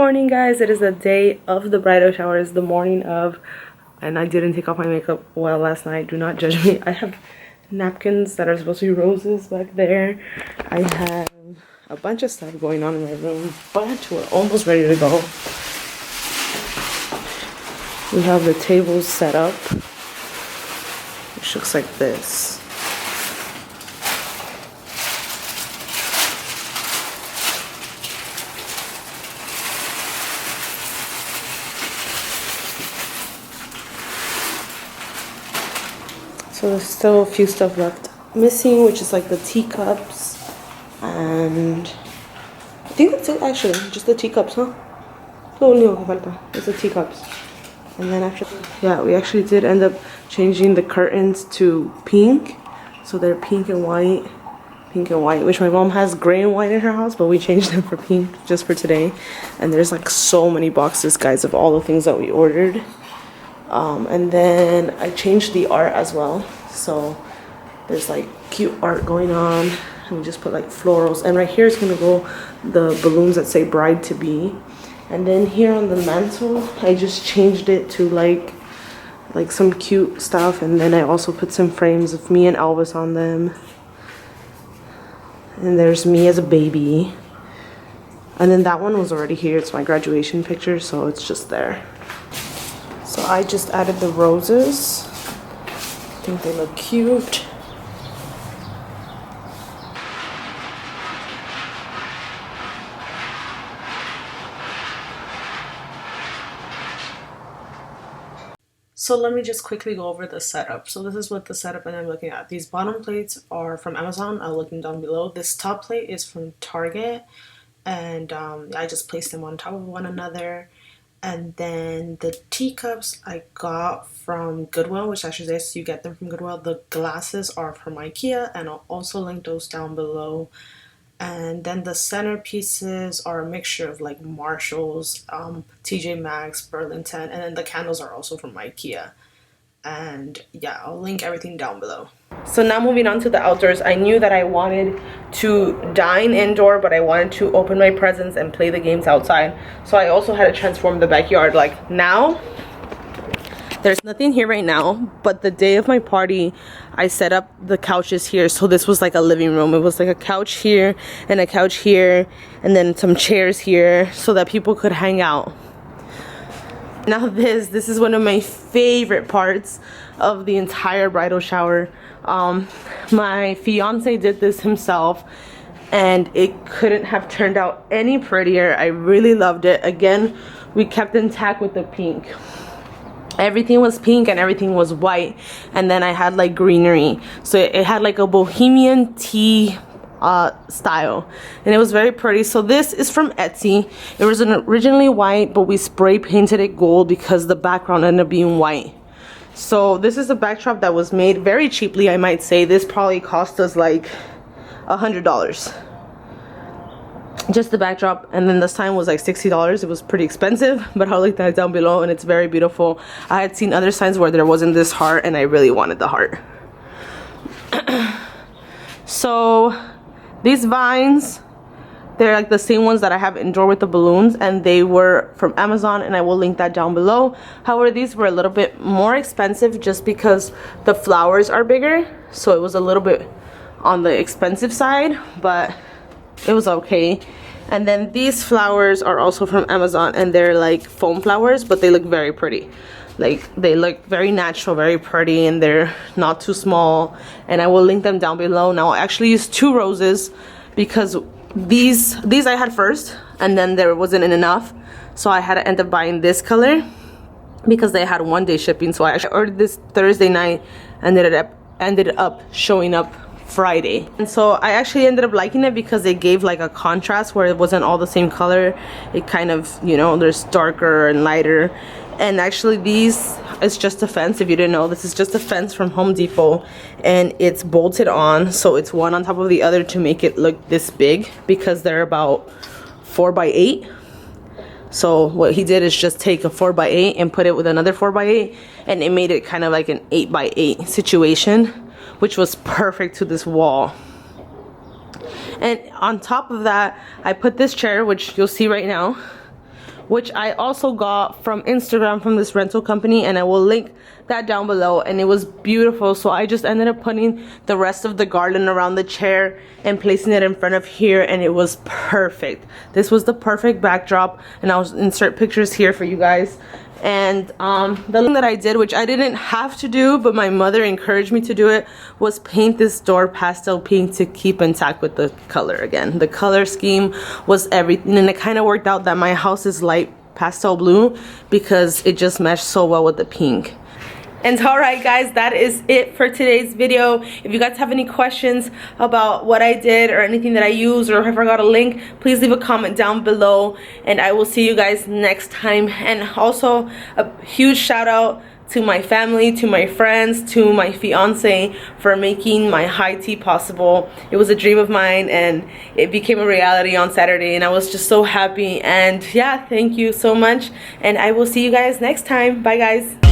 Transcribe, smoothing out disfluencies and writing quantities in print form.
morning, guys. It is the day of the bridal shower. It's the morning of, and I didn't take off my makeup well last night. Do not judge me. I have napkins that are supposed to be roses back there. I have a bunch of stuff going on in my room, but we're almost ready to go. We have the tables set up, which looks like this. So there's still a few stuff left missing, which is like the teacups, and I think that's it actually, just the teacups, huh? Lo único que falta is the teacups. And then after, yeah, we actually did end up changing the curtains to pink, so they're pink and white, which my mom has gray and white in her house, but we changed them for pink just for today. And there's like so many boxes, guys, of all the things that we ordered. And then I changed the art as well, so there's like cute art going on, and we just put like florals, and right here is gonna go the balloons that say bride to be. And then here on the mantle, I just changed it to like some cute stuff, and then I also put some frames of me and Elvis on them, and there's me as a baby. And then that one was already here. It's my graduation picture, so it's just there. So I just added the roses. I think they look cute. So let me just quickly go over the setup. So this is what the setup that I'm looking at. These bottom plates are from Amazon. I'll link them down below. This top plate is from Target, and I just placed them on top of one another. And then the teacups I got from Goodwill, which I should say you get them from Goodwill. The glasses are from IKEA, and I'll also link those down below. And then the centerpieces are a mixture of like Marshalls, TJ Maxx, Burlington, and then the candles are also from IKEA. And yeah, I'll link everything down below. So now moving on to the outdoors. I knew that I wanted to dine indoor, but I wanted to open my presents and play the games outside. So I also had to transform the backyard. Like now, there's nothing here right now, but the day of my party, I set up the couches here. So this was like a living room. It was like a couch here and a couch here, and then some chairs here so that people could hang out. Now this is one of my favorite parts of the entire bridal shower. My fiance did this himself, and it couldn't have turned out any prettier. I really loved it. Again, we kept intact with the pink. Everything was pink and everything was white, and then I had like greenery, so it had like a bohemian tea style, and it was very pretty. So this is from Etsy. It was originally white, but we spray painted it gold because the background ended up being white. So this is a backdrop that was made very cheaply, I might say. This probably cost us like $100, just the backdrop, and then the sign was like $60. It was pretty expensive, but I'll link that down below, and it's very beautiful. I had seen other signs where there wasn't this heart, and I really wanted the heart. So these vines, they're like the same ones that I have indoor with the balloons, and they were from Amazon, and I will link that down below. However, these were a little bit more expensive just because the flowers are bigger, so it was a little bit on the expensive side, but it was okay. And then these flowers are also from Amazon, and they're like foam flowers, but they look very pretty. Like they look very natural, very pretty, and they're not too small, and I will link them down below. Now I actually used 2 roses because these I had first, and then there wasn't enough, so I had to end up buying this color because they had 1-day shipping. So I actually ordered this Thursday night and ended up showing up Friday. And so I actually ended up liking it because it gave like a contrast where it wasn't all the same color. It kind of, you know, there's darker and lighter. And actually these is just a fence. If you didn't know, this is just a fence from Home Depot, and it's bolted on, so it's one on top of the other to make it look this big because they're about 4x8. So what he did is just take a 4x8 and put it with another 4x8, and it made it kind of like an 8x8 situation, which was perfect to this wall. And on top of that, I put this chair, which you'll see right now, which I also got from Instagram from this rental company, and I will link that down below. And it was beautiful, so I just ended up putting the rest of the garland around the chair and placing it in front of here, and it was perfect. This was the perfect backdrop, and I'll insert pictures here for you guys. And the thing that I did, which I didn't have to do, but my mother encouraged me to do it, was paint this door pastel pink to keep intact with the color again. The color scheme was everything, and it kind of worked out that my house is light pastel blue because it just meshed so well with the pink. And alright guys, that is it for today's video. If you guys have any questions about what I did or anything that I used, or if I forgot a link, please leave a comment down below, and I will see you guys next time. And also a huge shout out to my family, to my friends, to my fiance for making my high tea possible. It was a dream of mine and it became a reality on Saturday, and I was just so happy. And yeah, thank you so much, and I will see you guys next time. Bye guys.